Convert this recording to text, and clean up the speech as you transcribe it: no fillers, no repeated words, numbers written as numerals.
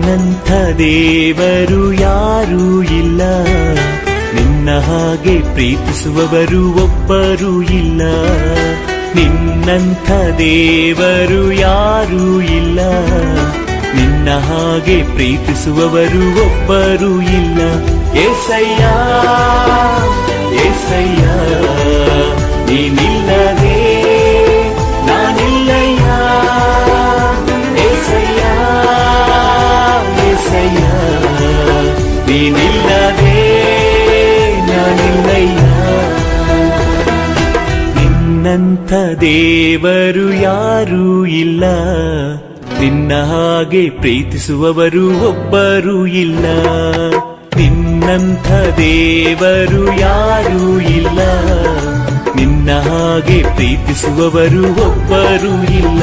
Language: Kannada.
ನಿನ್ನಂಥ ದೇವರು ಯಾರೂ ಇಲ್ಲ, ನಿನ್ನ ಹಾಗೆ ಪ್ರೀತಿಸುವವರು ಒಬ್ಬರೂ ಇಲ್ಲ. ನಿನ್ನಂಥ ದೇವರು ಯಾರೂ ಇಲ್ಲ, ನಿನ್ನ ಹಾಗೆ ಪ್ರೀತಿಸುವವರು ಒಬ್ಬರೂ ಇಲ್ಲ. ಏಸಯ್ಯ ಏಸಯ್ಯ ನೀನಿಲ್ಲದೆ ನಾನಿಲ್ಲಯ್ಯ. ಏಸಯ್ಯ ಏಸಯ್ಯ ನೀನಿಲ್ಲದೆ ನಾನಿಲ್ಲಯ್ಯ. ನಿನ್ನಂಥ ದೇವರು ಯಾರೂ ಇಲ್ಲ, ನಿನ್ನ ಹಾಗೆ ಪ್ರೀತಿಸುವವರು ಒಬ್ಬರೂ ಇಲ್ಲ. ನಿನ್ನಂಥ ದೇವರು ಯಾರೂ ಇಲ್ಲ, ನಿನ್ನ ಹಾಗೆ ಪ್ರೀತಿಸುವವರು ಒಬ್ಬರೂ ಇಲ್ಲ.